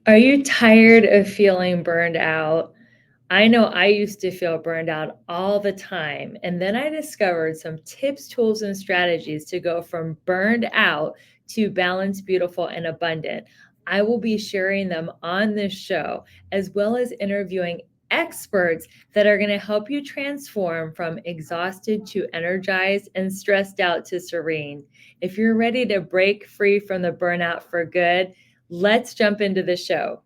Are you tired of feeling burned out? I know I used to feel burned out all the time. And then I discovered some tips, tools, and strategies to go from burned out to balanced, beautiful, and abundant. I will be sharing them on this show, as well as interviewing experts that are going to help you transform from exhausted to energized and stressed out to serene. If you're ready to break free from the burnout for good, let's jump into the show.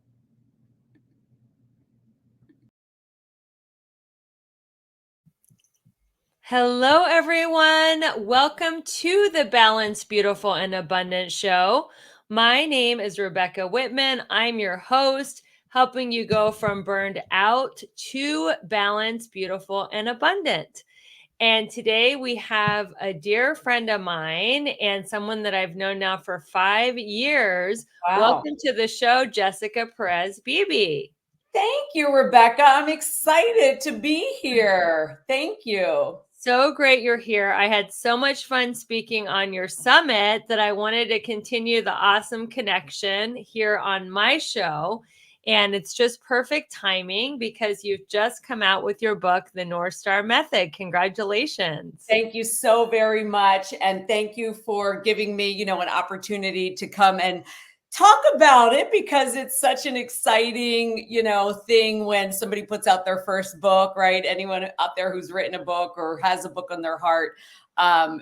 Hello, everyone. Welcome to the Balanced, Beautiful, and Abundant Show. My name is Rebecca Whitman. I'm your host, helping you go from burned out to balanced, beautiful, and abundant. And today we have a dear friend of mine and someone that I've known now for 5 years. Wow. Welcome to the show, Jessica Perez Beebe. Thank you, Rebecca. I'm excited to be here. Thank you. So great you're here. I had so much fun speaking on your summit that I wanted to continue the awesome connection here on my show. And it's just perfect timing because you've just come out with your book, The North Star Method. Congratulations. Thank you so very much. And thank you for giving me, an opportunity to come and talk about it, because it's such an exciting, thing when somebody puts out their first book, right? Anyone out there who's written a book or has a book on their heart,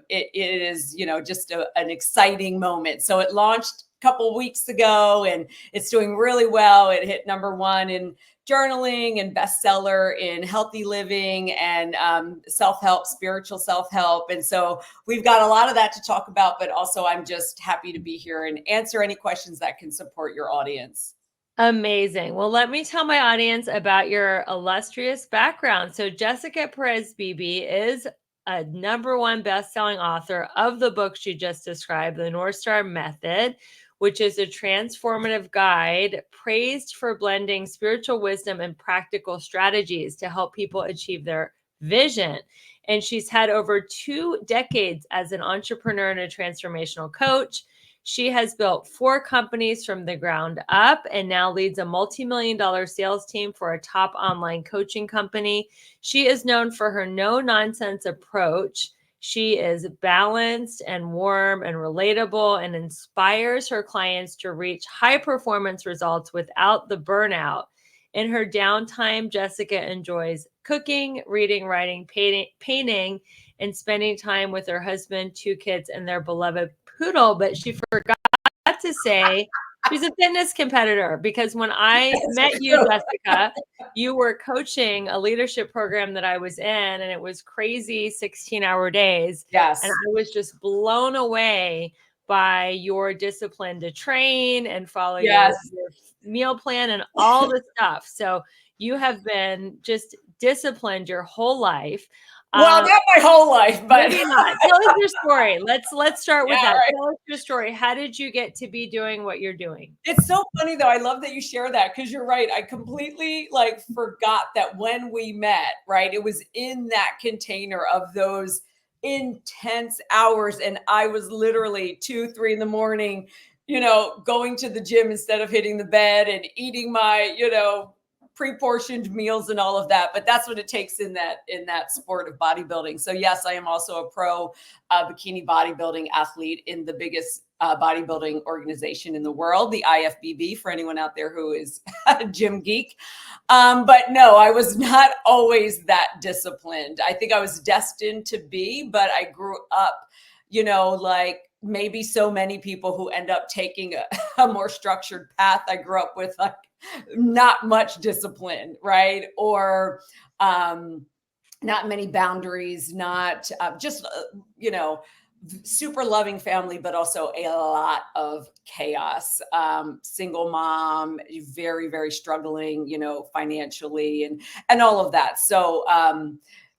it is, just an exciting moment. So it launched a couple weeks ago and it's doing really well. It hit #1 in journaling and bestseller in healthy living and self-help, spiritual self-help. And so we've got a lot of that to talk about, but also I'm just happy to be here and answer any questions that can support your audience. Amazing. Well, let me tell my audience about your illustrious background. So Jessica Perez Beebe is a #1 best-selling author of the book she just described, The North Star Method, which is a transformative guide praised for blending spiritual wisdom and practical strategies to help people achieve their vision. And she's had over 2 decades as an entrepreneur and a transformational coach. She has built 4 companies from the ground up and now leads a multi-million-dollar sales team for a top online coaching company. She is known for her no-nonsense approach. She is balanced and warm and relatable and inspires her clients to reach high performance results without the burnout. In her downtime, Jessica enjoys cooking, reading, writing, painting, and spending time with her husband, 2 kids, and their beloved poodle. But she forgot to say she's a fitness competitor, because when I met you, Jessica, you were coaching a leadership program that I was in, and it was crazy 16-hour days. Yes. And I was just blown away by your discipline to train and follow your meal plan and all the stuff. So you have been just disciplined your whole life. Well, not my whole life, but maybe not. Tell us your story. Let's start with that. Right. Tell us your story. How did you get to be doing what you're doing? It's so funny though. I love that you share that, because you're right. I completely forgot that when we met, right, it was in that container of those intense hours. And I was literally 2, 3 in the morning, going to the gym instead of hitting the bed and eating my, pre-portioned meals and all of that. But that's what it takes in that sport of bodybuilding. So yes, I am also a pro bikini bodybuilding athlete in the biggest bodybuilding organization in the world, the IFBB, for anyone out there who is a gym geek. But no, I was not always that disciplined. I think I was destined to be, but I grew up, like maybe so many people who end up taking a more structured path. I grew up with not much discipline, right? Or not many boundaries, not just, super loving family, but also a lot of chaos. Single mom, very, very struggling, financially and all of that. So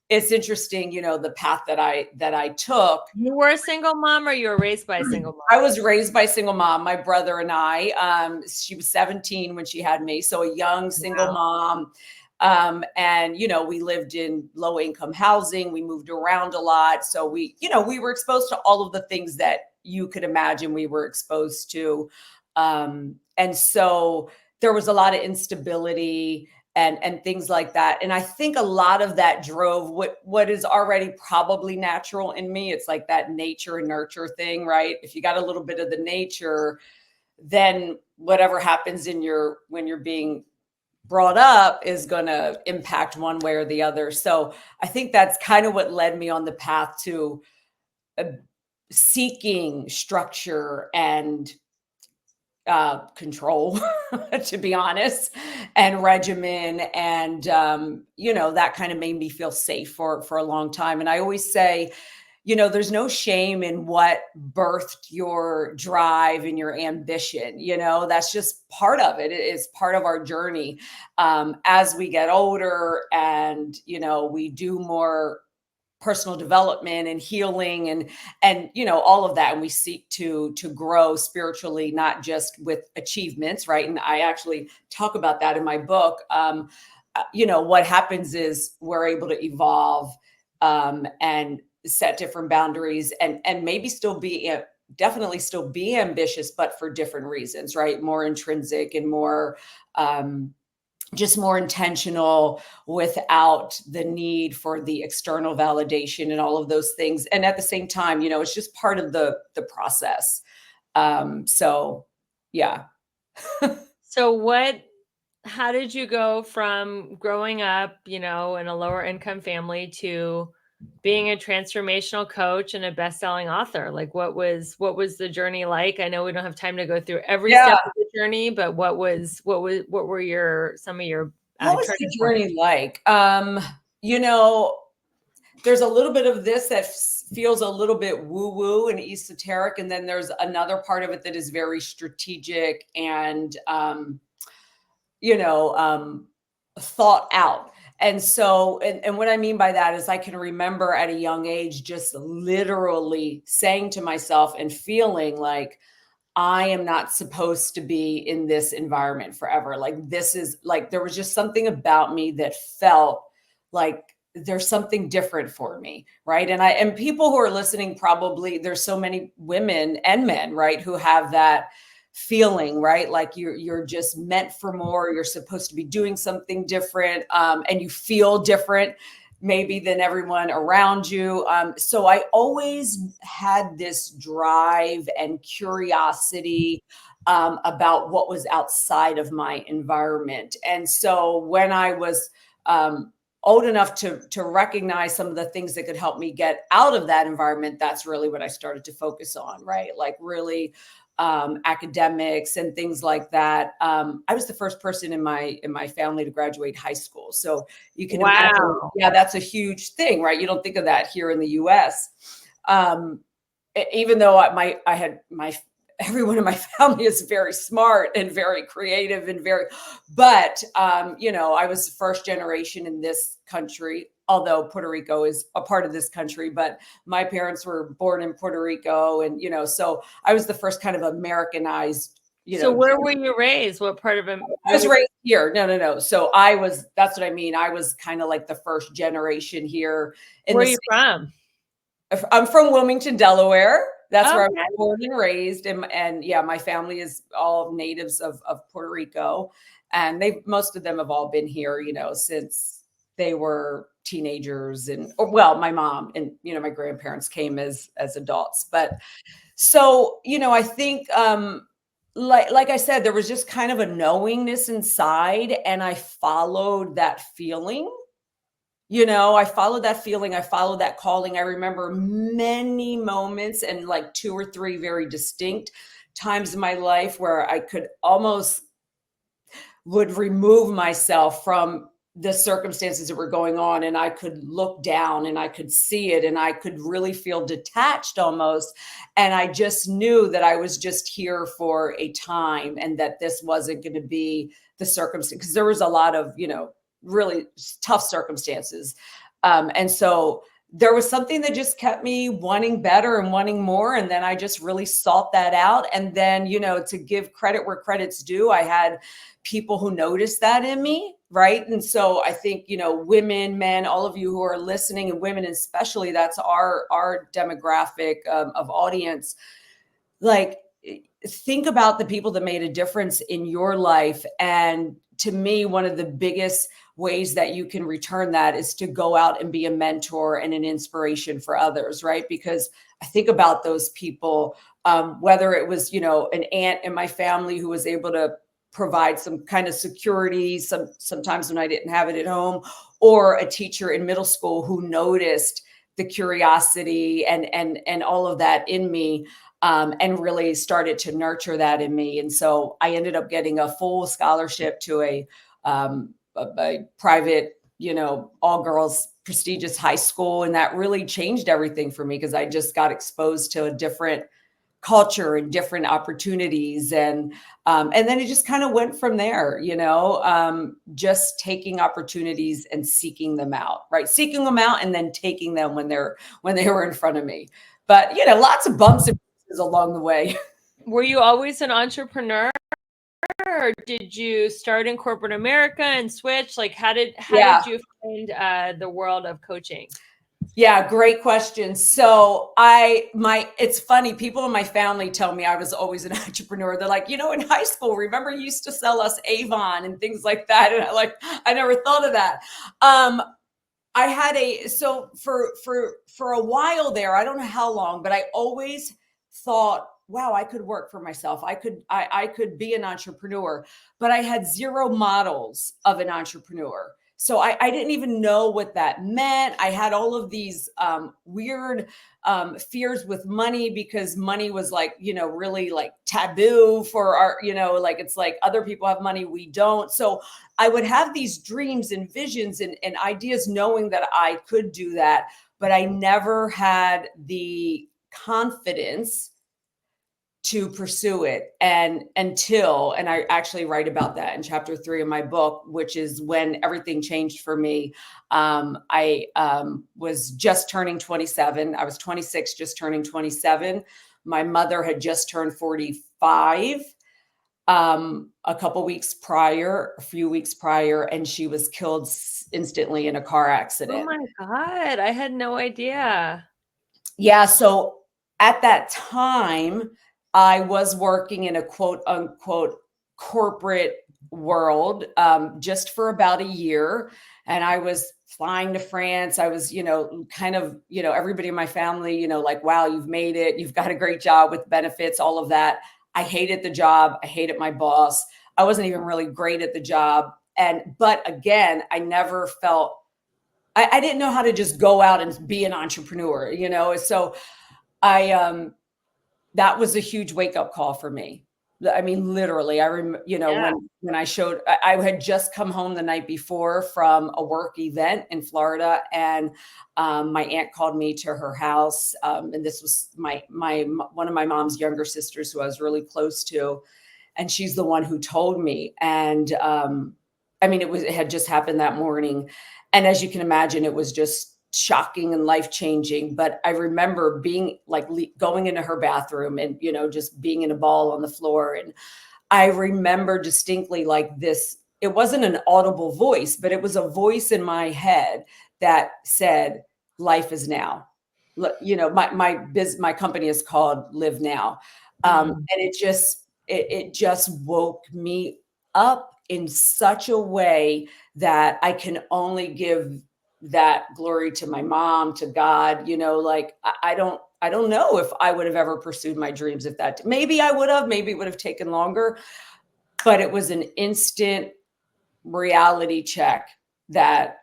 it's interesting, the path that I took. You were a single mom, or you were raised by a single mom? I was raised by a single mom. My brother and I, she was 17 when she had me. So a young single mom. And, we lived in low income housing. We moved around a lot. So we were exposed to all of the things that you could imagine we were exposed to. And so there was a lot of instability and things like that. And I think a lot of that drove what is already probably natural in me. It's like that nature and nurture thing, right? If you got a little bit of the nature, then whatever happens when you're being brought up is going to impact one way or the other. So I think that's kind of what led me on the path to uh, seeking structure and control, to be honest, and regimen. And, that kind of made me feel safe for a long time. And I always say, there's no shame in what birthed your drive and your ambition. That's just part of it. It is part of our journey. As we get older and, we do more personal development and healing and all of that, and we seek to grow spiritually, not just with achievements, right? And I actually talk about that in my book. What happens is we're able to evolve and set different boundaries and maybe still be definitely still be ambitious, but for different reasons, right? More intrinsic and more just more intentional without the need for the external validation and all of those things. And at the same time, it's just part of the process. So yeah. So how did you go from growing up, in a lower income family to being a transformational coach and a best-selling author? Like what was the journey like? I know we don't have time to go through every Yeah. step of the journey, but what were some of your What was the journey like? There's a little bit of this that feels a little bit woo-woo and esoteric. And then there's another part of it that is very strategic and, thought out. And so, and what I mean by that is I can remember at a young age, just literally saying to myself and feeling like, I am not supposed to be in this environment forever. Like, this is like, there was just something about me that felt like there's something different for me. Right. And people who are listening, probably there's so many women and men, right, who have that feeling, right? Like you're just meant for more. You're supposed to be doing something different. And you feel different maybe than everyone around you. So I always had this drive and curiosity about what was outside of my environment. And so when I was old enough to recognize some of the things that could help me get out of that environment, that's really what I started to focus on, right? Like really academics and things like that. I was the first person in my family to graduate high school. So you can imagine, yeah, that's a huge thing, right? You don't think of that here in the US. Even though everyone in my family is very smart and very creative and but I was first generation in this country, although Puerto Rico is a part of this country, but my parents were born in Puerto Rico. And, so I was the first kind of Americanized, So where were you raised? What part of it? I was raised here. No. So that's what I mean. I was kind of like the first generation here. Where are you from? I'm from Wilmington, Delaware. That's where I was born and raised. And yeah, my family is all natives of Puerto Rico. And most of them have all been here, since they were teenagers my mom and, my grandparents came as adults. But so, I think, like I said, there was just kind of a knowingness inside, and I followed that feeling. I followed that feeling. I followed that calling. I remember many moments and like 2 or 3 very distinct times in my life where I could almost would remove myself from the circumstances that were going on, and I could look down and I could see it and I could really feel detached almost. And I just knew that I was just here for a time and that this wasn't going to be the circumstance, because there was a lot of, really tough circumstances. And so there was something that just kept me wanting better and wanting more. And then I just really sought that out. And then, to give credit where credit's due, I had people who noticed that in me. Right. And so I think, women, men, all of you who are listening, and women especially, that's our demographic of audience. Like, think about the people that made a difference in your life. And to me, one of the biggest ways that you can return that is to go out and be a mentor and an inspiration for others, right? Because I think about those people, whether it was, an aunt in my family who was able to provide some kind of security, sometimes when I didn't have it at home, or a teacher in middle school who noticed the curiosity and all of that in me, and really started to nurture that in me. And so I ended up getting a full scholarship to a private, all girls prestigious high school. And that really changed everything for me, because I just got exposed to a different culture and different opportunities. And then it just kind of went from there, just taking opportunities and seeking them out, right? Seeking them out and then taking them when they were in front of me. But, lots of bumps and bruises along the way. Were you always an entrepreneur, or did you start in corporate America and switch? Like, how did you find the world of coaching? Yeah, great question. So it's funny, people in my family tell me I was always an entrepreneur. They're like, in high school, remember you used to sell us Avon and things like that. And I never thought of that. I had for a while there, I don't know how long, but I always thought, wow, I could work for myself. I could be an entrepreneur, but I had zero models of an entrepreneur. So I didn't even know what that meant. I had all of these weird fears with money, because money was really like taboo for our, it's like other people have money, we don't. So I would have these dreams and visions and ideas, knowing that I could do that, but I never had the confidence to pursue it. And I actually write about that in chapter 3 of my book, which is when everything changed for me. I was just turning 27. I was 26, just turning 27. My mother had just turned 45. A few weeks prior, and she was killed instantly in a car accident. Oh my God, I had no idea. Yeah. So at that time, I was working in a quote unquote corporate world, just for about a year. And I was flying to France. I was, kind of, everybody in my family, like, wow, you've made it. You've got a great job with benefits, all of that. I hated the job. I hated my boss. I wasn't even really great at the job. But again, I never felt, I didn't know how to just go out and be an entrepreneur, So that was a huge wake up call for me. I mean, literally, I remember, when I had just come home the night before from a work event in Florida, and my aunt called me to her house. And this was one of my mom's younger sisters, who I was really close to. And she's the one who told me. And it had just happened that morning. And as you can imagine, it was just shocking and life-changing. But I remember being going into her bathroom and, just being in a ball on the floor. And I remember distinctly this, it wasn't an audible voice, but it was a voice in my head that said, life is now. My company is called Live Now. And it just woke me up in such a way that I can only give that glory to my mom, to God. I don't know if I would have ever pursued my dreams if that, maybe I would have, maybe it would have taken longer, but it was an instant reality check that,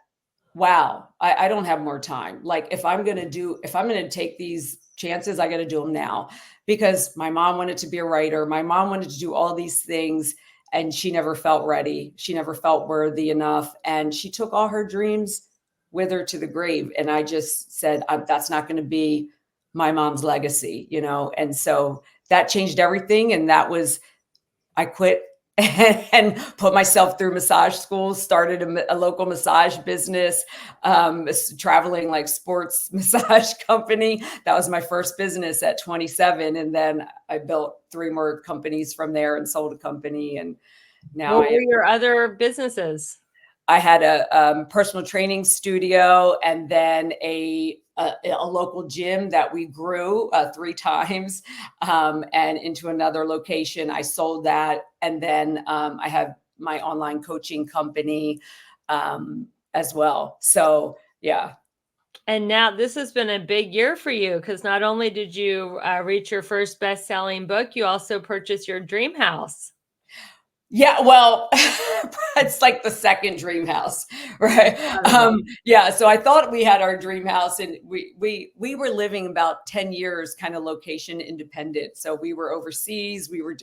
wow, I don't have more time. If I'm going to take these chances, I got to do them now, because my mom wanted to be a writer. My mom wanted to do all these things, and she never felt ready. She never felt worthy enough. And she took all her dreams with her to the grave. And I just said, that's not going to be my mom's legacy, And so that changed everything. And I quit and put myself through massage school, started a local massage business, traveling sports massage company. That was my first business at 27. And then I built 3 more companies from there and sold a company. And now what were your other businesses? I had a personal training studio, and then a a local gym that we grew 3 times, and into another location. I sold that. And then I have my online coaching company as well. So, yeah. And now this has been a big year for you because not only did you reach your first best-selling book, you also purchased your dream house. Yeah, well, it's like the second dream house, right? Yeah, so I thought we had our dream house, and we were living about 10 years kind of location independent. So we were overseas, we were,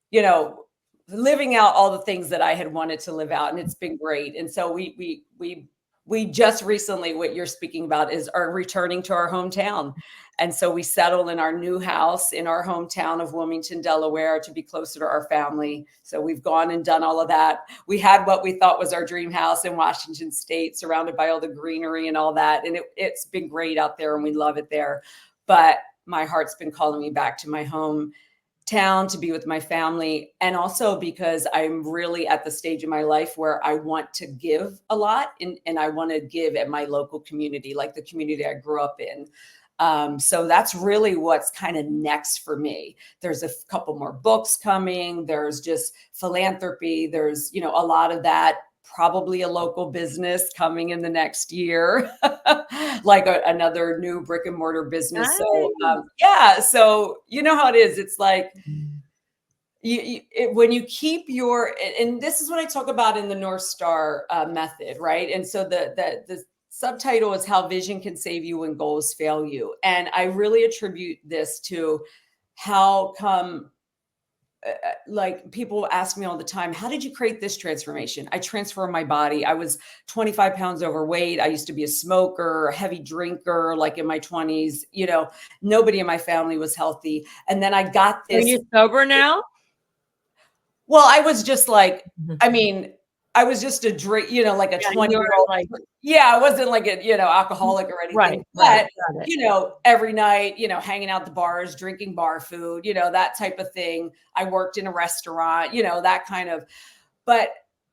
you know, living out all the things that I had wanted to live out, and it's been great. And so we just recently, what you're speaking about is are returning to our hometown. And so we settled in our new house in our hometown of Wilmington, Delaware, to be closer to our family. So we've gone and done all of that. We had what we thought was our dream house in Washington State, surrounded by all the greenery and all that. And it's been great out there, and we love it there. But my heart's been calling me back to my home town to be with my family. And also because I'm really at the stage in my life where I want to give a lot, and I want to give at my local community, like the community I grew up in. So that's really what's kind of next for me. There's a couple more books coming. There's just philanthropy. There's, a lot of that. Probably a local business coming in the next year, like another new brick and mortar business. Nice. So yeah, so you know how it is. It's like when you keep and this is what I talk about in the North Star method, right? And so the subtitle is how vision can save you when goals fail you. And I really attribute this to how come like people ask me all the time, how did you create this transformation? I transformed my body. I was 25 pounds overweight. I used to be a smoker, a heavy drinker, like in my 20s. Nobody in my family was healthy. And then I got this. Are you sober now? Well, I was just like, I was just a drink, like a 20-year-old. Yeah, I wasn't like a, alcoholic or anything. Right. But, every night, hanging out the bars, drinking bar food, that type of thing. I worked in a restaurant, that kind of, but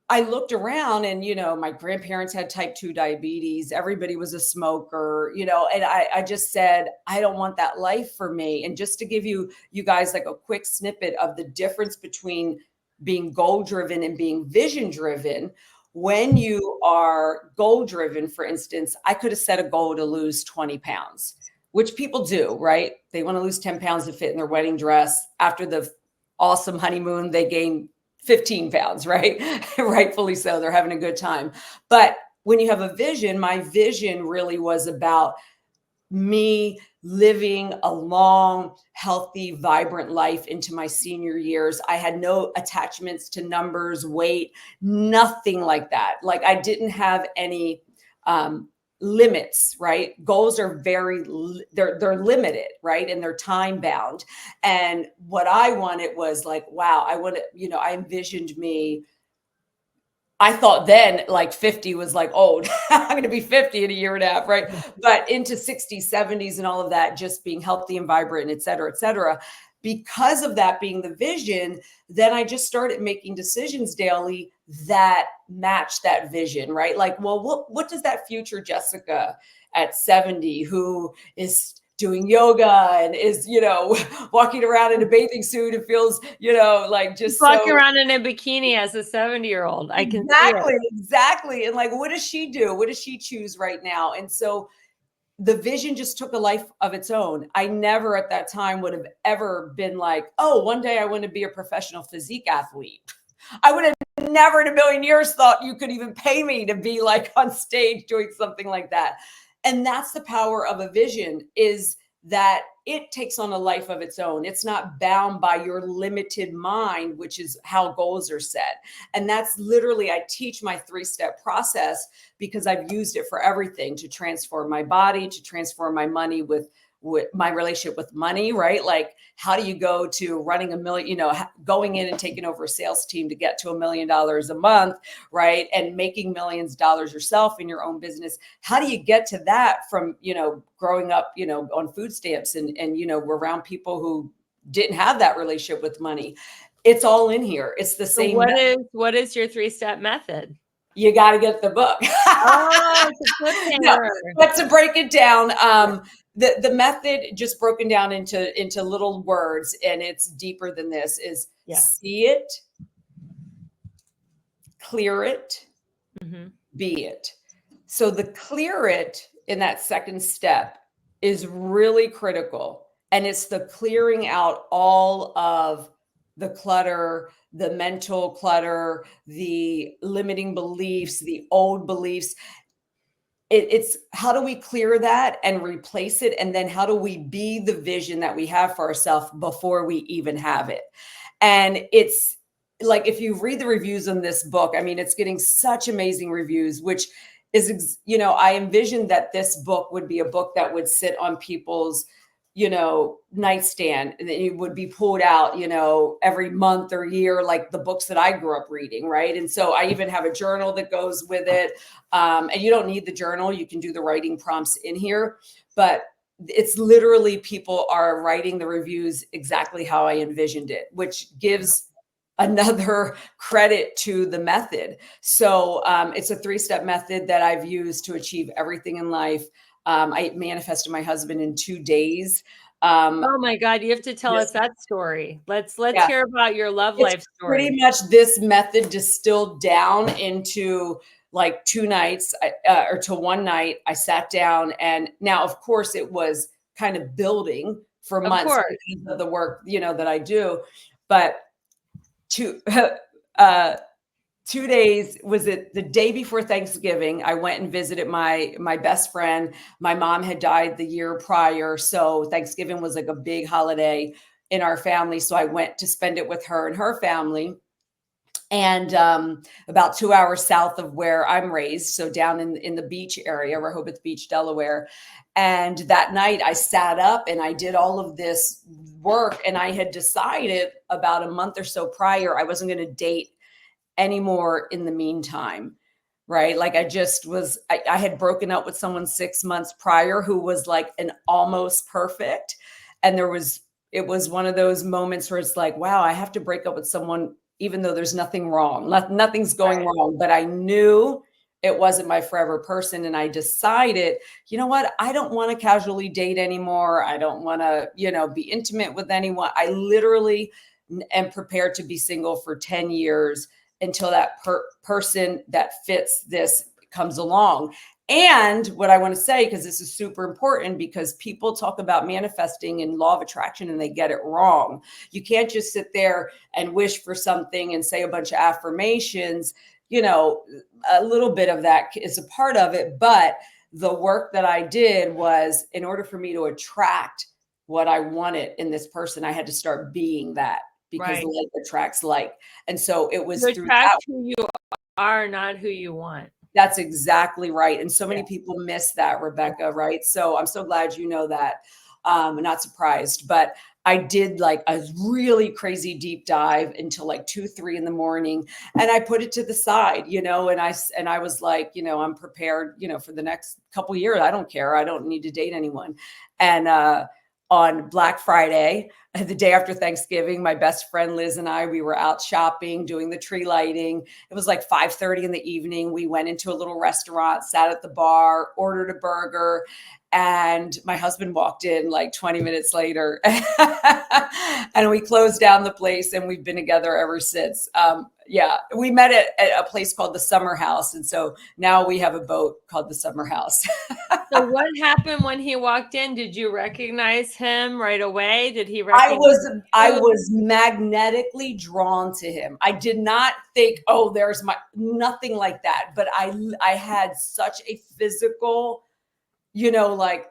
I looked around and, my grandparents had type 2 diabetes. Everybody was a smoker, and I just said, I don't want that life for me. And just to give you guys like a quick snippet of the difference between being goal driven and being vision driven. When you are goal driven, for instance, I could have set a goal to lose 20 pounds, which people do, right? They want to lose 10 pounds to fit in their wedding dress. After the awesome honeymoon, they gain 15 pounds, right? Rightfully so. They're having a good time. But when you have a vision, my vision really was about me living a long, healthy, vibrant life into my senior years. I had no attachments to numbers, weight, nothing like that. Like I didn't have any limits, right? Goals are they're limited, right? And they're time bound. And what I wanted was like, wow, I envisioned me. I thought then like 50 was like old. I'm going to be 50 in a year and a half, right? But into 60s, 70s and all of that, just being healthy and vibrant, et cetera, et cetera. Because of that being the vision, then I just started making decisions daily that match that vision, right? Like, well, what does that future Jessica at 70 who is doing yoga and is, walking around in a bathing suit and feels, like just walking around in a bikini as a 70-year-old. I can exactly. And like, what does she do? What does she choose right now? And so the vision just took a life of its own. I never at that time would have ever been like, oh, one day I want to be a professional physique athlete. I would have never in a million years thought you could even pay me to be like on stage doing something like that. And that's the power of a vision, is that it takes on a life of its own. It's not bound by your limited mind, which is how goals are set. And that's literally, I teach my 3-step process because I've used it for everything, to transform my body, to transform my money with my relationship with money, right? Like, how do you go to running $1 million, going in and taking over a sales team to get to $1 million a month, right? And making millions of dollars yourself in your own business. How do you get to that from, growing up, on food stamps and we're around people who didn't have that relationship with money? It's all in here. It's the same. So what is your 3-step method? you got to get the book. Oh, it's a No, cliffhanger. but to break it down, the method just broken down into little words, and it's deeper than this, is Yeah. see it, clear it, Mhm. be it. So the clear it in that second step is really critical. And it's the clearing out all of the clutter, the mental clutter, the limiting beliefs, the old beliefs. It's how do we clear that and replace it? And then how do we be the vision that we have for ourselves before we even have it? And it's like, if you read the reviews on this book, I mean, it's getting such amazing reviews, which is, I envisioned that this book would be a book that would sit on people's, nightstand, and it would be pulled out, every month or year, like the books that I grew up reading. Right. And so I even have a journal that goes with it. And you don't need the journal. You can do the writing prompts in here, but it's literally people are writing the reviews exactly how I envisioned it, which gives another credit to the method. So it's a 3-step method that I've used to achieve everything in life. I manifested my husband in 2 days. Oh my God, you have to tell us that story. Let's Yeah, hear about your love it's life pretty story. much this method distilled down into like 2 nights, or to 1 night. I sat down, and now, of course, it was kind of building for Of months course. because of the work, that I do. But two, uh, 2 days, was it the day before Thanksgiving? I went and visited my best friend. My mom had died the year prior, so Thanksgiving was like a big holiday in our family. So I went to spend it with her and her family. And about 2 hours south of where I'm raised, so down in the beach area, Rehoboth Beach, Delaware. And that night I sat up and I did all of this work, and I had decided about a month or so prior I wasn't going to date anymore in the meantime. Right. Like I had broken up with someone 6 months prior who was like an almost perfect. And it was one of those moments where it's like, wow, I have to break up with someone, even though there's nothing wrong. Nothing's going Right. wrong. But I knew it wasn't my forever person. And I decided, you know what? I don't want to casually date anymore. I don't want to, be intimate with anyone. I literally am prepared to be single for 10 years until that person that fits this comes along. And what I want to say, because this is super important, because people talk about manifesting and law of attraction and they get it wrong. You can't just sit there and wish for something and say a bunch of affirmations. A little bit of that is a part of it, but the work that I did was, in order for me to attract what I wanted in this person, I had to start being that, because Right. like attracts like. And so it You was through attract that. who you are, not who you want. That's exactly right. And so Yeah. many people miss that, Rebecca, right? So I'm so glad you know that. Not surprised, but I did like a really crazy deep dive until like 2, 3 in the morning. And I put it to the side, and I was like, I'm prepared, for the next couple years. I don't care. I don't need to date anyone. And on Black Friday, the day after Thanksgiving, my best friend Liz and I, we were out shopping, doing the tree lighting. It was like 5:30 in the evening. We went into a little restaurant, sat at the bar, ordered a burger, and my husband walked in like 20 minutes later. And we closed down the place, and we've been together ever since. Yeah, we met at a place called the Summer House. And so now we have a boat called the Summer House. So what happened when he walked in? Did you recognize him right away? Did he I recognize was I you? was magnetically drawn to him. I did not think, oh, there's nothing like that. But I had such a physical, like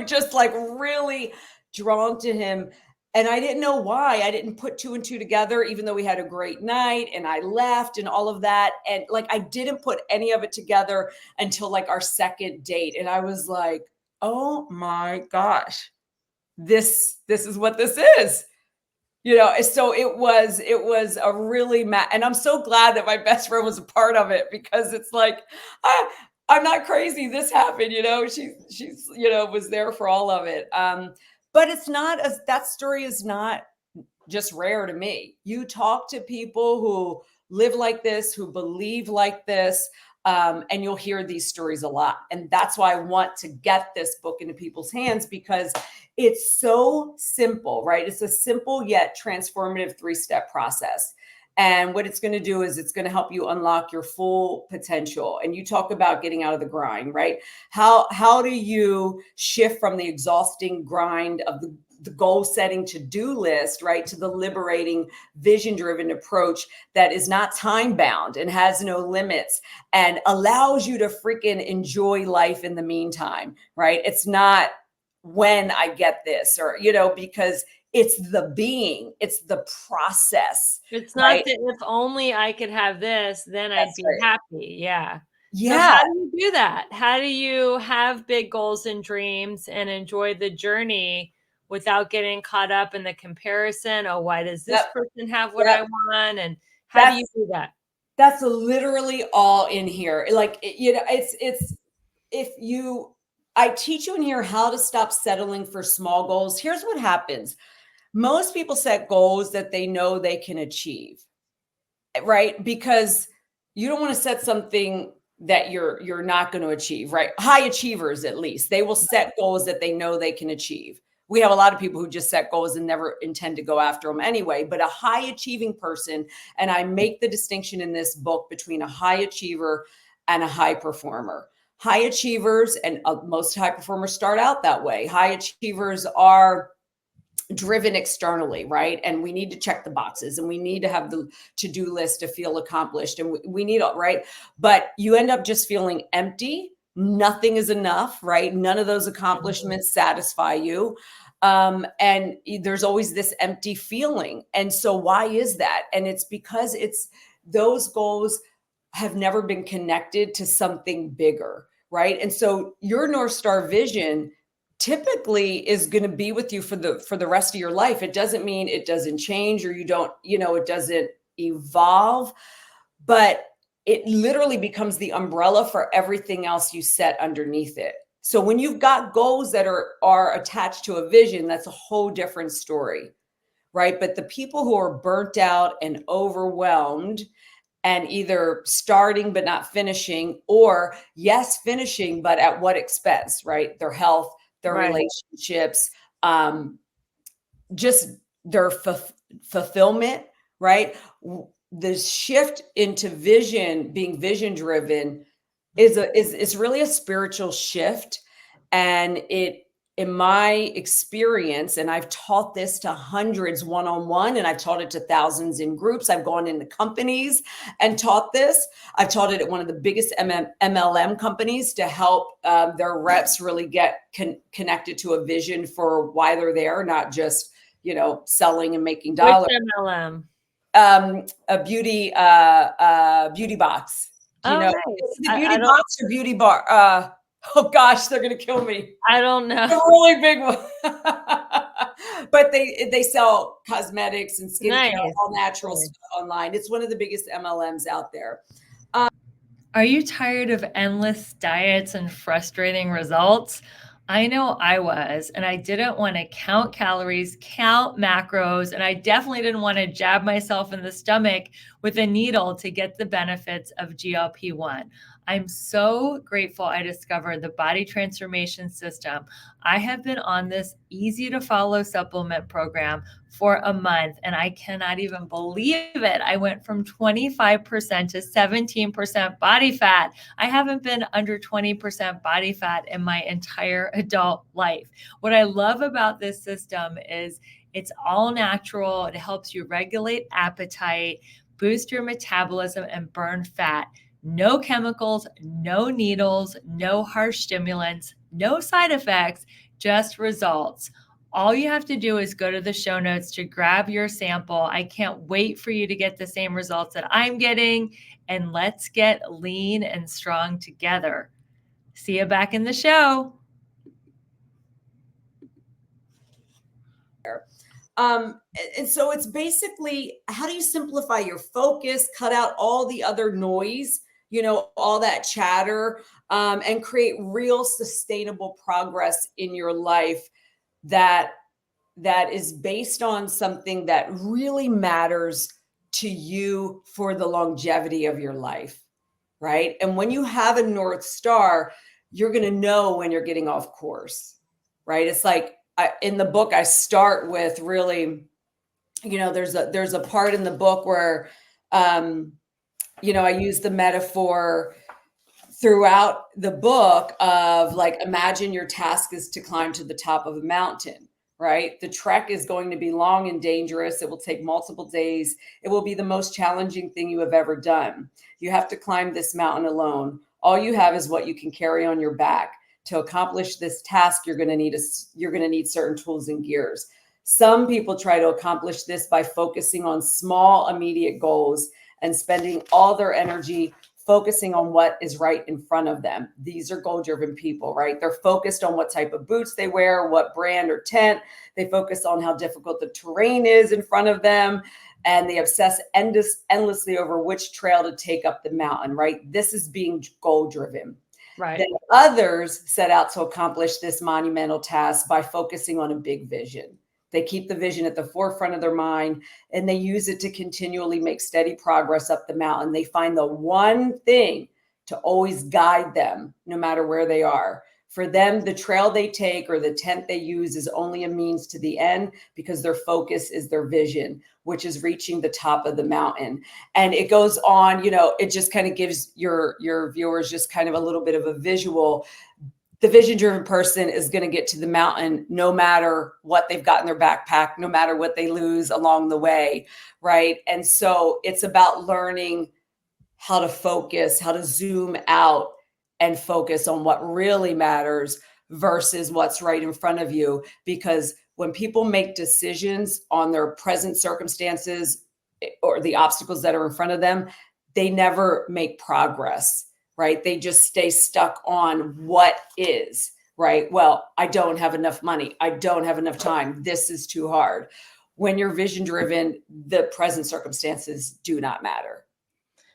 just like really drawn to him. And I didn't know why. I didn't put 2 and 2 together, even though we had a great night and I left and all of that. And like I didn't put any of it together until like our second date. And I was like, oh my gosh, this is what this is. So it was a really and I'm so glad that my best friend was a part of it, because it's like, I'm not crazy, this happened. She's was there for all of it. But it's not as that story is not just rare to me. You talk to people who live like this, who believe like this. And you'll hear these stories a lot. And that's why I want to get this book into people's hands, because it's so simple, right? It's a simple yet transformative 3-step process. And what it's going to do is it's going to help you unlock your full potential. And you talk about getting out of the grind, right? How do you shift from the exhausting grind of the goal setting to-do list, right, to the liberating vision driven approach that is not time bound and has no limits and allows you to freaking enjoy life in the meantime, right? It's not when I get this, or, because it's the being, it's the process, It's not right? that if only I could have this, then I'd That's be right. happy. Yeah. So Yeah. how do you do that? How do you have big goals and dreams and enjoy the journey without getting caught up in the comparison? Oh, why does this Yep. person have what Yep. I want? And how do you That's do that? that's literally all in here. Like, it's if you I teach you in here how to stop settling for small goals. Here's what happens. Most people set goals that they know they can achieve, right? Because you don't want to set something that you're not going to achieve, right? High achievers, at least, they will set goals that they know they can achieve. We have a lot of people who just set goals and never intend to go after them anyway. But a high achieving person, and I make the distinction in this book between a high achiever and a high performer. High achievers, and most high performers start out that way. High achievers are driven externally, right? And we need to check the boxes, and we need to have the to-do list to feel accomplished, and we need, right? But you end up just feeling empty. Nothing is enough, right? None of those accomplishments satisfy you. And there's always this empty feeling. And so why is that? And it's because those goals have never been connected to something bigger, right? And so your North Star vision typically is going to be with you for the rest of your life. It doesn't mean it doesn't change, or it doesn't evolve, but it literally becomes the umbrella for everything else you set underneath it. So when you've got goals that are attached to a vision, that's a whole different story, right? But the people who are burnt out and overwhelmed and either starting but not finishing, or yes, finishing, but at what expense, right? Their health, their Right. relationships, just their fulfillment, right? The shift into vision, being vision driven, is really a spiritual shift. And in my experience, and I've taught this to hundreds one-on-one, and I've taught it to thousands in groups. I've gone into companies and taught this. I've taught it at one of the biggest MLM companies to help their reps really get connected to a vision for why they're there, not just, selling and making Which dollars. MLM? A beauty box. Do you Oh, know? nice. The beauty box or beauty bar? Oh gosh, they're gonna kill me. I don't know. A really big one. But they sell cosmetics and skincare, Nice. all natural stuff online. It's one of the biggest MLMs out there. Are you tired of endless diets and frustrating results? I know I was, and I didn't want to count calories, count macros, and I definitely didn't want to jab myself in the stomach with a needle to get the benefits of GLP-1. I'm so grateful I discovered the body transformation system. I have been on this easy to follow supplement program for a month, and I cannot even believe it. I went from 25% to 17% body fat. I haven't been under 20% body fat in my entire adult life. What I love about this system is it's all natural. It helps you regulate appetite, boost your metabolism, and burn fat. No chemicals, no needles, no harsh stimulants, no side effects, just results. All you have to do is go to the show notes to grab your sample. I can't wait for you to get the same results that I'm getting, and let's get lean and strong together. See you back in the show. And so it's basically, how do you simplify your focus, cut out all the other noise, all that chatter, and create real sustainable progress in your life that is based on something that really matters to you for the longevity of your life, right? And when you have a North Star, you're going to know when you're getting off course, right? It's like in the book, I start with really, there's a part in the book where, I use the metaphor throughout the book of like, imagine your task is to climb to the top of a mountain, right? The trek is going to be long and dangerous. It will take multiple days. It will be the most challenging thing you have ever done. You have to climb this mountain alone. All you have is what you can carry on your back. To accomplish this task, you're going to need certain tools and gears. Some people try to accomplish this by focusing on small, immediate goals and spending all their energy focusing on what is right in front of them. These are goal-driven people, right? They're focused on what type of boots they wear, what brand or tent. They focus on how difficult the terrain is in front of them. And they obsess endlessly over which trail to take up the mountain, right? This is being goal-driven. Right. Then others set out to accomplish this monumental task by focusing on a big vision. They keep the vision at the forefront of their mind, and they use it to continually make steady progress up the mountain. They find the one thing to always guide them, no matter where they are. For them, the trail they take or the tent they use is only a means to the end, because their focus is their vision, which is reaching the top of the mountain. And it goes on, it just kind of gives your viewers just kind of a little bit of a visual. The vision-driven person is going to get to the mountain no matter what they've got in their backpack, no matter what they lose along the way, right? And so it's about learning how to focus, how to zoom out and focus on what really matters versus what's right in front of you. Because when people make decisions on their present circumstances or the obstacles that are in front of them, they never make progress. Right? They just stay stuck on what is, right? Well, I don't have enough money. I don't have enough time. This is too hard. When you're vision driven, the present circumstances do not matter.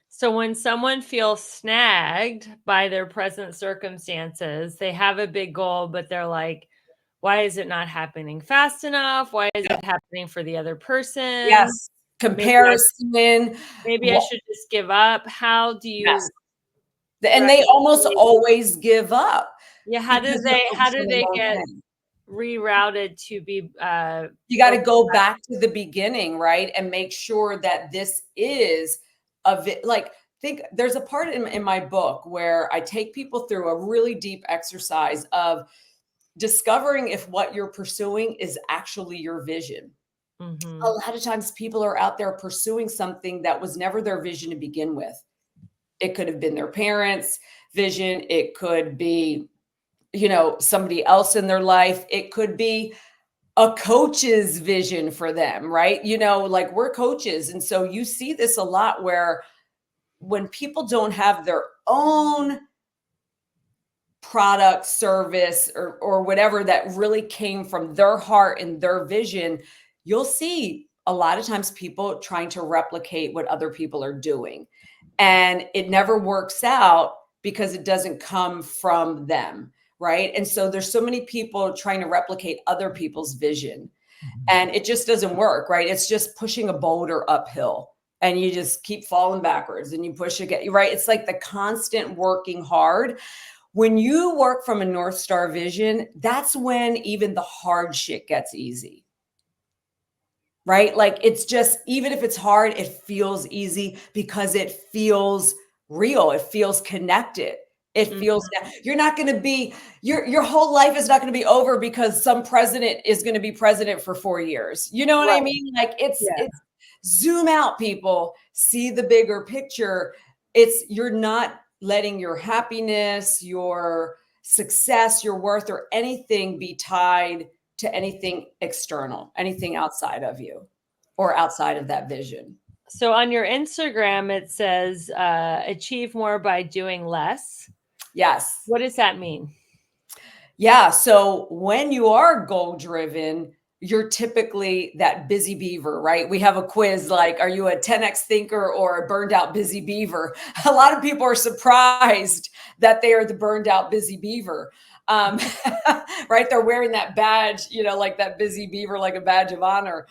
So when someone feels snagged by their present circumstances, they have a big goal, but they're like, why is it not happening fast enough? Why is it happening for the other person? Yes. Comparison. Maybe I should just give up. How do you... Yes. And they almost always give up. Yeah. How do they get rerouted to be you got to go back to the beginning, right? And make sure that this is think there's a part in my book where I take people through a really deep exercise of discovering if what you're pursuing is actually your vision. Mm-hmm. A lot of times people are out there pursuing something that was never their vision to begin with. It could have been their parents' vision. It could be, somebody else in their life. It could be a coach's vision for them, right? Like we're coaches. And so you see this a lot where when people don't have their own product, service, or whatever that really came from their heart and their vision, you'll see a lot of times people trying to replicate what other people are doing. And it never works out because it doesn't come from them, right? And so there's so many people trying to replicate other people's vision, and it just doesn't work, right? It's just pushing a boulder uphill, and you just keep falling backwards and you push again, right? It's like the constant working hard. When you work from a North Star vision, that's when even the hard shit gets easy. Right? Like it's just, even if it's hard, it feels easy because it feels real. It feels connected. It feels, you're not going to be, your whole life is not going to be over because some president is going to be president for 4 years. You know what I mean? Like it's zoom out, people, see the bigger picture. You're not letting your happiness, your success, your worth, or anything be tied to anything external, anything outside of you or outside of that vision. So on your Instagram, it says, achieve more by doing less. Yes. What does that mean? Yeah. So when you are goal driven, you're typically that busy beaver, right? We have a quiz like, are you a 10x thinker or a burned out busy beaver? A lot of people are surprised that they are the burned out busy beaver. Right? They're wearing that badge, like that busy beaver, like a badge of honor.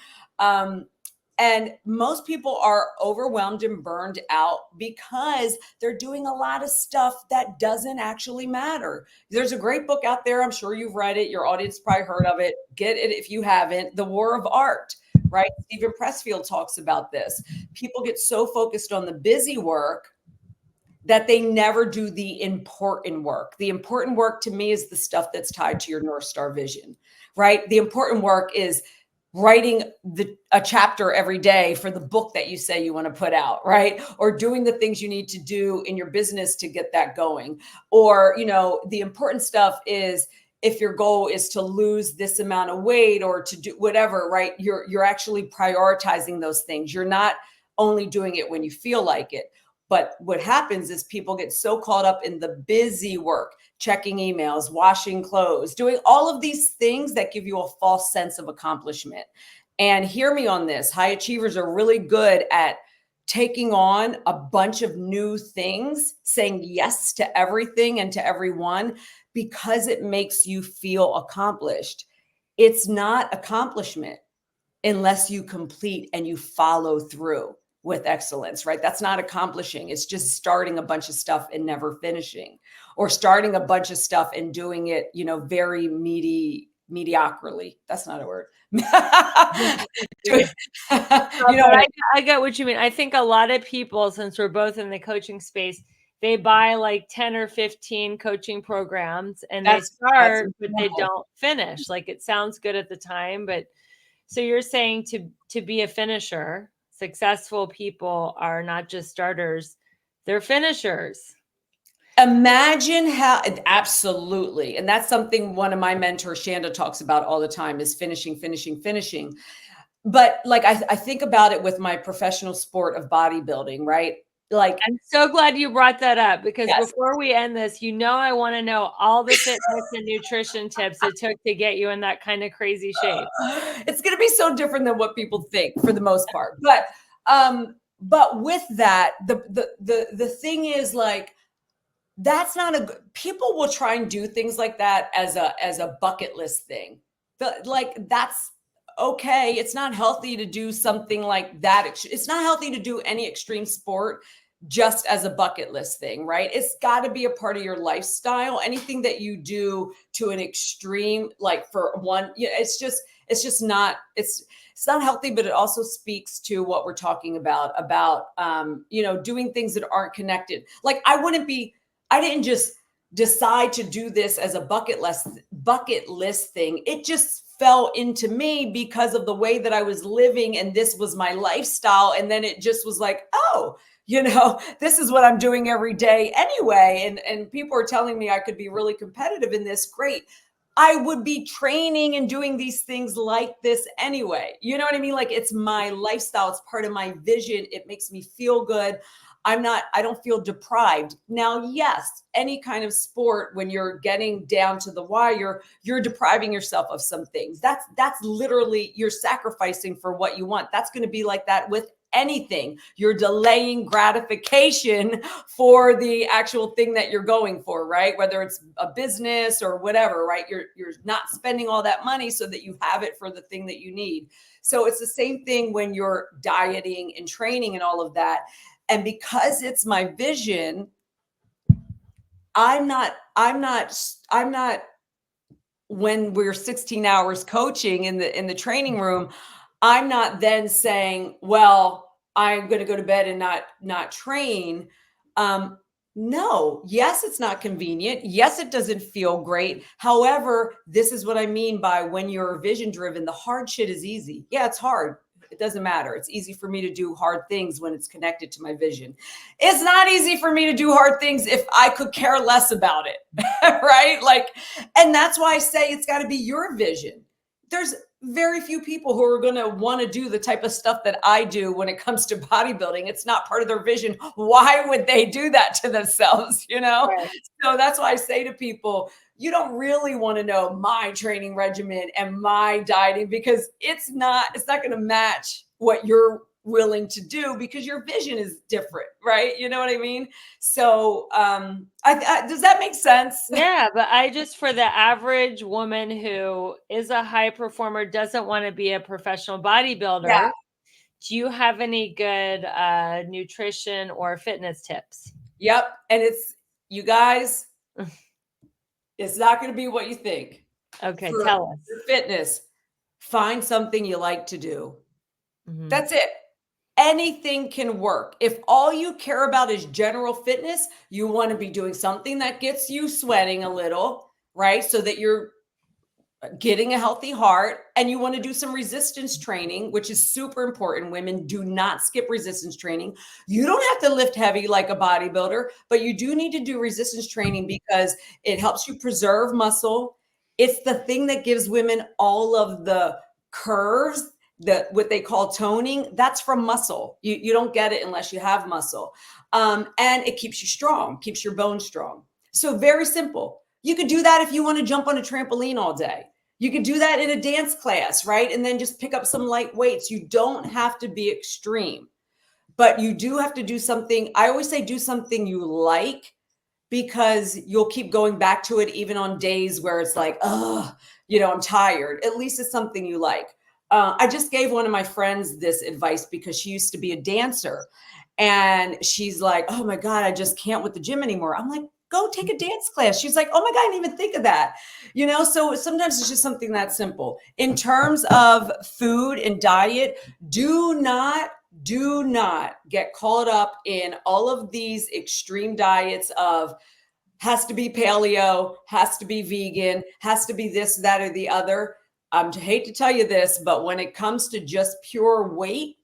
And most people are overwhelmed and burned out because they're doing a lot of stuff that doesn't actually matter. There's a great book out there. I'm sure you've read it. Your audience probably heard of it. Get it if you haven't. The War of Art, right? Stephen Pressfield talks about this. People get so focused on the busy work that they never do the important work. The important work to me is the stuff that's tied to your North Star vision, right? The important work is writing a chapter every day for the book that you say you want to put out, right? Or doing the things you need to do in your business to get that going. Or, the important stuff is if your goal is to lose this amount of weight or to do whatever, right? You're actually prioritizing those things. You're not only doing it when you feel like it. But what happens is people get so caught up in the busy work, checking emails, washing clothes, doing all of these things that give you a false sense of accomplishment. And hear me on this. High achievers are really good at taking on a bunch of new things, saying yes to everything and to everyone because it makes you feel accomplished. It's not accomplishment unless you complete and you follow through with excellence, right? That's not accomplishing. It's just starting a bunch of stuff and never finishing, or starting a bunch of stuff and doing it, very mediocrily. That's not a word. I get what you mean. I think a lot of people, since we're both in the coaching space, they buy like 10 or 15 coaching programs and they start, but they don't finish. Like it sounds good at the time, but so you're saying to be a finisher, successful people are not just starters, they're finishers. Imagine how, absolutely. And that's something one of my mentors, Shanda, talks about all the time is finishing, finishing, finishing. But like, I think about it with my professional sport of bodybuilding, right? Like, I'm so glad you brought that up because before we end this, I want to know all the fitness and nutrition tips it took to get you in that kind of crazy shape. It's going to be so different than what people think for the most part. But with that, the thing is like, that's not people will try and do things like that as a bucket list thing. That's okay. It's not healthy to do something like that. It's not healthy to do any extreme sport just as a bucket list thing, right? It's got to be a part of your lifestyle. Anything that you do to an extreme, like for one, it's just not, it's not healthy, but it also speaks to what we're talking about, doing things that aren't connected. Like I didn't just decide to do this as a bucket list thing. It just fell into me because of the way that I was living, and this was my lifestyle. And then it just was like, oh, this is what I'm doing every day anyway. And people are telling me I could be really competitive in this. Great. I would be training and doing these things like this anyway. You know what I mean? Like, it's my lifestyle. It's part of my vision. It makes me feel good. I don't feel deprived. Now, yes, any kind of sport, when you're getting down to the wire, you're depriving yourself of some things. That's literally, you're sacrificing for what you want. That's going to be like that with anything. You're delaying gratification for the actual thing that you're going for, right? Whether it's a business or whatever, right? You're not spending all that money so that you have it for the thing that you need. So it's the same thing when you're dieting and training and all of that. And because it's my vision, I'm not when we're 16 hours coaching in the training room, I'm not then saying, well, I'm going to go to bed and not train. No, yes, it's not convenient. Yes, it doesn't feel great. However, this is what I mean by when you're vision driven, the hard shit is easy. Yeah, it's hard. It doesn't matter. It's easy for me to do hard things when it's connected to my vision. It's not easy for me to do hard things if I could care less about it, right? And that's why I say it's got to be your vision. There's very few people who are going to want to do the type of stuff that I do when it comes to bodybuilding. It's not part of their vision. Why would they do that to themselves? Right. So that's why I say to people, you don't really want to know my training regimen and my dieting, because it's not going to match what you're willing to do, because your vision is different, right? You know what I mean? So does that make sense? Yeah, but for the average woman who is a high performer, doesn't want to be a professional bodybuilder, Do you have any good nutrition or fitness tips? Yep. And it's, you guys, it's not going to be what you think. Okay, For tell us. your fitness, find something you like to do. Mm-hmm. That's it. Anything can work. If all you care about is general fitness, you want to be doing something that gets you sweating a little, right? So that you're getting a healthy heart, and you want to do some resistance training, which is super important. Women, do not skip resistance training. You don't have to lift heavy like a bodybuilder, but you do need to do resistance training because it helps you preserve muscle. It's the thing that gives women all of the curves, what they call toning. That's from muscle. You don't get it unless you have muscle. And it keeps you strong, keeps your bones strong. So very simple. You could do that if you want to jump on a trampoline all day. You could do that in a dance class, right? And then just pick up some light weights. You don't have to be extreme, but you do have to do something. I always say do something you like, because you'll keep going back to it even on days where it's like, oh, I'm tired. At least it's something you like. I just gave one of my friends this advice because she used to be a dancer, and she's like, oh my God, I just can't with the gym anymore. I'm like, go take a dance class. She's like, oh my God, I didn't even think of that. So sometimes it's just something that simple. In terms of food and diet, do not get caught up in all of these extreme diets of has to be paleo, has to be vegan, has to be this, that, or the other. I hate to tell you this, but when it comes to just pure weight,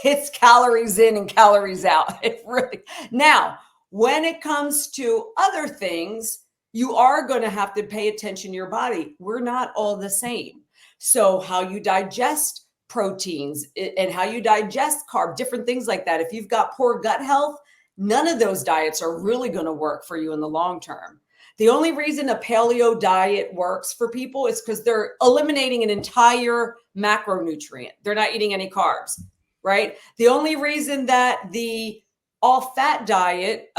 it's calories in and calories out. It really. Now, when it comes to other things, you are going to have to pay attention to your body. We're not all the same. So how you digest proteins and how you digest carb, different things like that. If you've got poor gut health, none of those diets are really going to work for you in the long term. The only reason a paleo diet works for people is because they're eliminating an entire macronutrient. They're not eating any carbs, right? The only reason that the all fat diet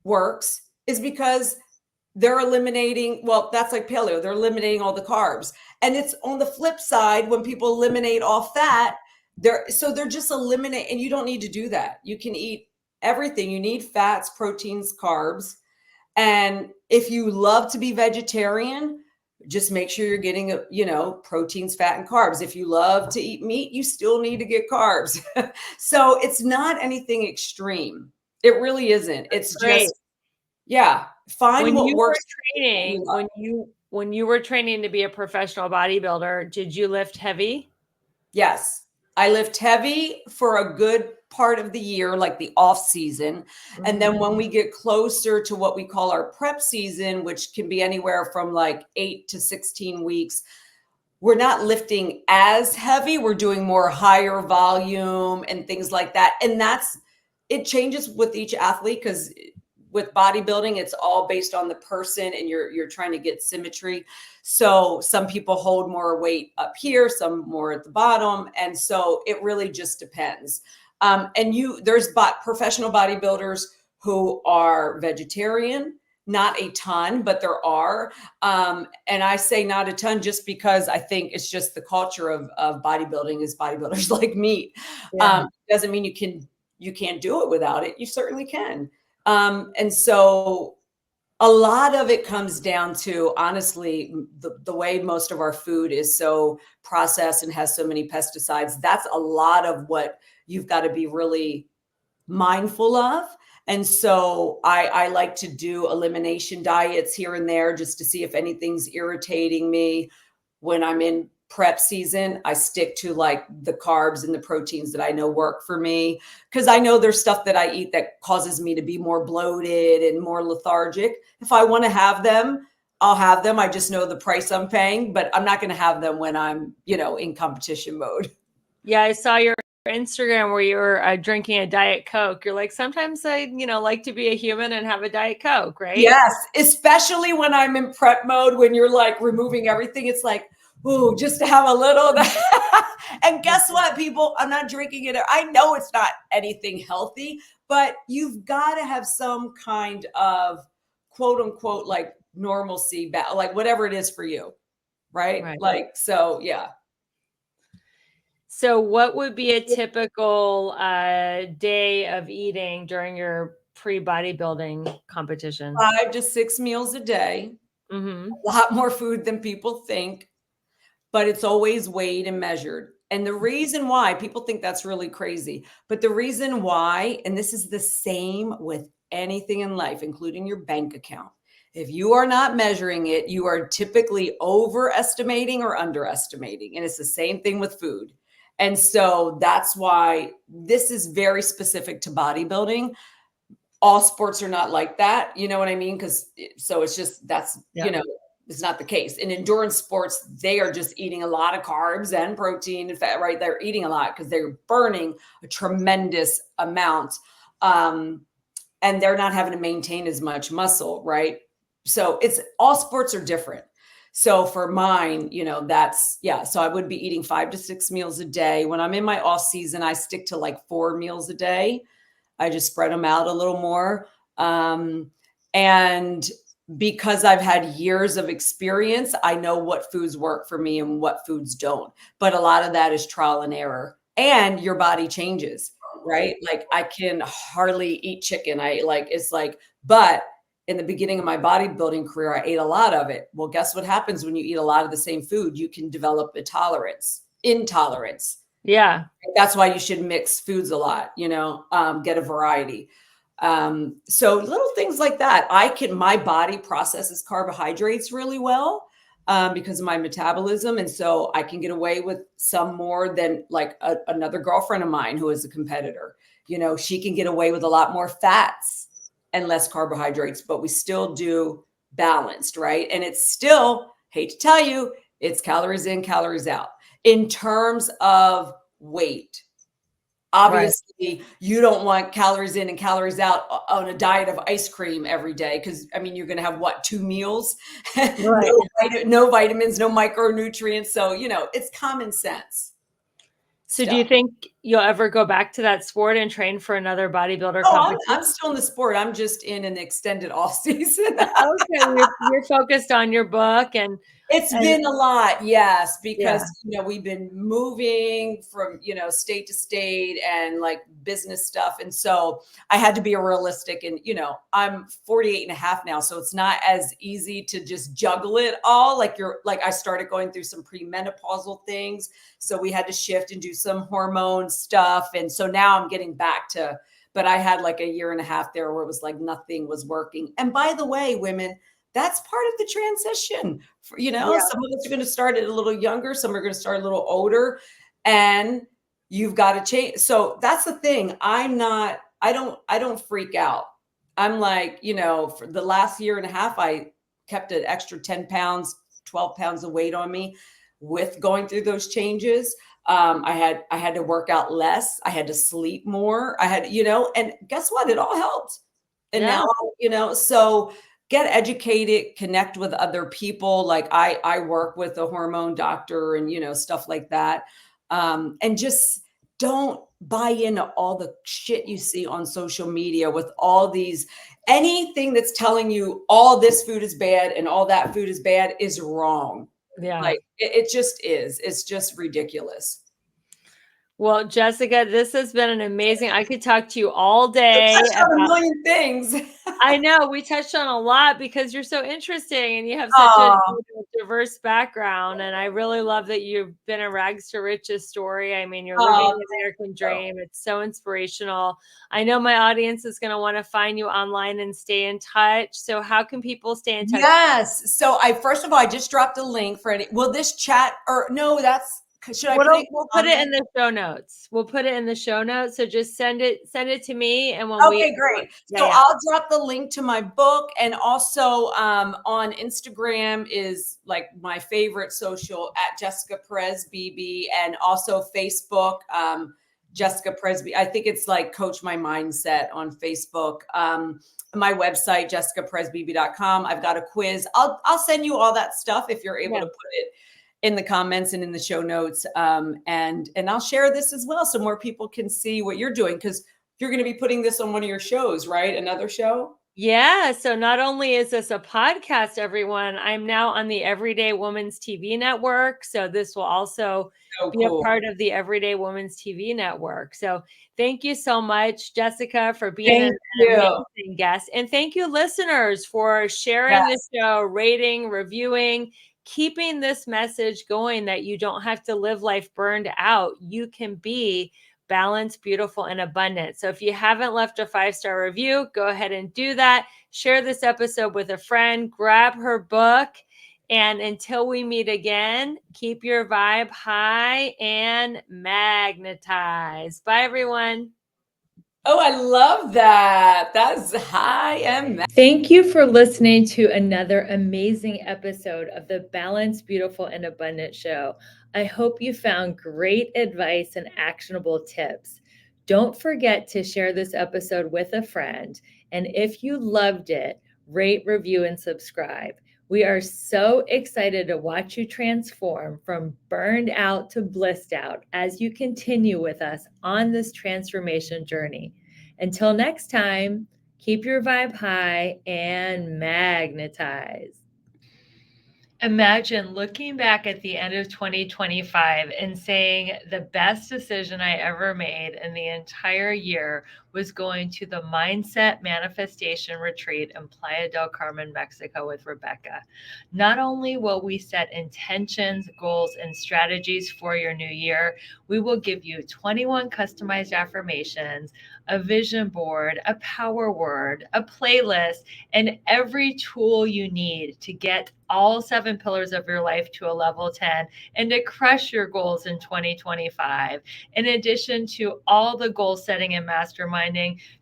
works is because they're eliminating, well, that's like paleo, they're eliminating all the carbs. And it's on the flip side, when people eliminate all fat, they're just eliminating, and you don't need to do that. You can eat everything. You need fats, proteins, carbs. And if you love to be vegetarian, just make sure you're getting, proteins, fat, and carbs. If you love to eat meat, you still need to get carbs. So it's not anything extreme. It really isn't. It's Great. just, yeah, find When what you works. were training, when you were training to be a professional bodybuilder, did you lift heavy? Yes. I lift heavy for a good part of the year, like the off season. And then when we get closer to what we call our prep season, which can be anywhere from like 8 to 16 weeks, we're not lifting as heavy. We're doing more higher volume and things like that. And it changes with each athlete, because with bodybuilding, it's all based on the person, and you're trying to get symmetry. So some people hold more weight up here, some more at the bottom. And so it really just depends. There's professional bodybuilders who are vegetarian, not a ton, but there are. And I say not a ton just because I think it's just the culture of bodybuilding is bodybuilders like meat. Yeah. Doesn't mean you can't do it without it. You certainly can. And so a lot of it comes down to, honestly, the way most of our food is so processed and has so many pesticides. That's a lot of what you've got to be really mindful of. And so I like to do elimination diets here and there just to see if anything's irritating me. When I'm in prep season, I stick to like the carbs and the proteins that I know work for me, because I know there's stuff that I eat that causes me to be more bloated and more lethargic. If I want to have them, I'll have them. I just know the price I'm paying, but I'm not going to have them when I'm, in competition mode. Yeah, I saw your Instagram where you were drinking a Diet Coke. You're like, sometimes I, like to be a human and have a Diet Coke, right? Yes, especially when I'm in prep mode, when you're like removing everything. It's like, ooh, just to have a little of that. And guess what, people? I'm not drinking it. I know it's not anything healthy, but you've got to have some kind of quote unquote like normalcy, like whatever it is for you. Right. Right. Like, so yeah. So what would be a typical day of eating during your pre-bodybuilding competition? 5 to 6 meals a day, Mm-hmm. a lot more food than people think, but it's always weighed and measured. And the reason why people think that's really crazy, but the reason why, and this is the same with anything in life, including your bank account. If you are not measuring it, you are typically overestimating or underestimating. And it's the same thing with food. And so that's why this is very specific to bodybuilding. All sports are not like that. You know what I mean? Because so it's just that's, Yeah. it's not the case. In endurance sports, they are just eating a lot of carbs and protein and fat, right? They're eating a lot because they're burning a tremendous amount. Um, and they're not having to maintain as much muscle, right? So it's all sports are different. So for mine, that's yeah. So I would be eating 5 to 6 meals a day. When I'm in my off season, I stick to like 4 meals a day. I just spread them out a little more. And because I've had years of experience, I know what foods work for me and what foods don't. But a lot of that is trial and error. And your body changes, right? Like I can hardly eat chicken. But in the beginning of my bodybuilding career, I ate a lot of it. Well, guess what happens when you eat a lot of the same food? You can develop intolerance. Yeah. That's why you should mix foods a lot, get a variety. So little things like that. My body processes carbohydrates really well because of my metabolism. And so I can get away with some more than like another girlfriend of mine who is a competitor. She can get away with a lot more fats and less carbohydrates, but we still do balanced, right? And it's still, hate to tell you, it's calories in, calories out. In terms of weight, Right. obviously you don't want calories in and calories out on a diet of ice cream every day because you're going to have what, 2 meals. Right. No vitamins, no micronutrients, so it's common sense So do you stuff. think you'll ever go back to that sport and train for another bodybuilder Oh, competition? I'm still in the sport. I'm just in an extended off season. Okay, you're focused on your book It's and been a lot, yes, yeah. because we've been moving from state to state and like business stuff, and so I had to be realistic. And I'm 48 and a half now, so it's not as easy to just juggle it all. Like I started going through some premenopausal things, so we had to shift and do some hormone stuff, and so now I'm getting back to. But I had like a year and a half there where it was like nothing was working. And by the way, women, that's part of the transition. Yeah. Some of us are going to start at a little younger, some are going to start a little older, and you've got to change. So that's the thing. I don't freak out. I'm like, for the last year and a half, I kept an extra 10 pounds, 12 pounds of weight on me with going through those changes. I had to work out less. I had to sleep more. I had, and guess what? It all helped. And Yeah. now, so get educated, connect with other people. Like I work with a hormone doctor and, stuff like that. And just don't buy into all the shit you see on social media with all these, anything that's telling you all this food is bad and all that food is bad is wrong. Yeah. Like it just is. It's just ridiculous. Well, Jessica, this has been an amazing. I could talk to you all We day touched on a about. million things. I know we touched on a lot because you're so interesting and you have such a Oh, diverse background. And I really love that you've been a rags to riches story. I mean, you're living oh, the American so. dream. It's so inspirational. I know my audience is going to want to find you online and stay in touch. So, how can people stay in touch? Yes. So first of all, I just dropped a link for any. Will this chat or no? Should I put it in We'll the put it in comment? the show notes. We'll put it in the show notes. So just send it to me, and when we, Okay, great. yeah, So yeah, I'll drop the link to my book, and also on Instagram is like my favorite social at Jessica Perez Beebe, and also Facebook, Jessica Perez Beebe. I think it's like Coach My Mindset on Facebook. My website, jessicaperezbeebe.com. I've got a quiz. I'll send you all that stuff if you're able yeah. to put it in the comments and in the show notes. And I'll share this as well so more people can see what you're doing, because you're going to be putting this on one of your shows, right? Another show? Yeah, so not only is this a podcast, everyone, I'm now on the Everyday Woman's TV network. So this will also So be a cool. part of the Everyday Woman's TV network. So thank you so much, Jessica, for being Thank an you. amazing guest. And thank you, listeners, for Yeah. sharing the show, rating, reviewing, keeping this message going that you don't have to live life burned out. You can be balanced, beautiful, and abundant. So if you haven't left a 5-star review, go ahead and do that. Share this episode with a friend, grab her book. And until we meet again, keep your vibe high and magnetized. Bye, everyone. Oh, I love that. That's high and Thank you for listening to another amazing episode of the Balanced, Beautiful, and Abundant Show. I hope you found great advice and actionable tips. Don't forget to share this episode with a friend. And if you loved it, rate, review, and subscribe. We are so excited to watch you transform from burned out to blissed out as you continue with us on this transformation journey. Until next time, keep your vibe high and magnetize. Imagine looking back at the end of 2025 and saying the best decision I ever made in the entire year was going to the Mindset Manifestation Retreat in Playa del Carmen, Mexico with Rebecca. Not only will we set intentions, goals, and strategies for your new year, we will give you 21 customized affirmations, a vision board, a power word, a playlist, and every tool you need to get all 7 pillars of your life to a level 10 and to crush your goals in 2025. In addition to all the goal setting and masterminding,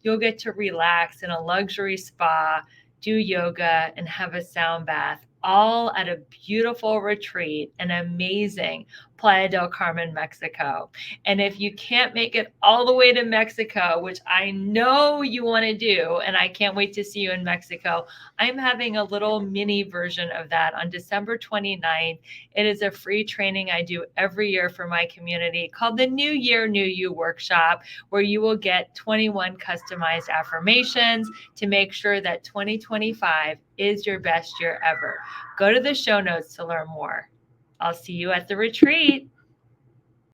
you'll get to relax in a luxury spa, do yoga, and have a sound bath, all at a beautiful retreat, an amazing Playa del Carmen, Mexico. And if you can't make it all the way to Mexico, which I know you want to do, and I can't wait to see you in Mexico, I'm having a little mini version of that on December 29th. It is a free training I do every year for my community called the New Year, New You Workshop, where you will get 21 customized affirmations to make sure that 2025 is your best year ever. Go to the show notes to learn more. I'll see you at the retreat.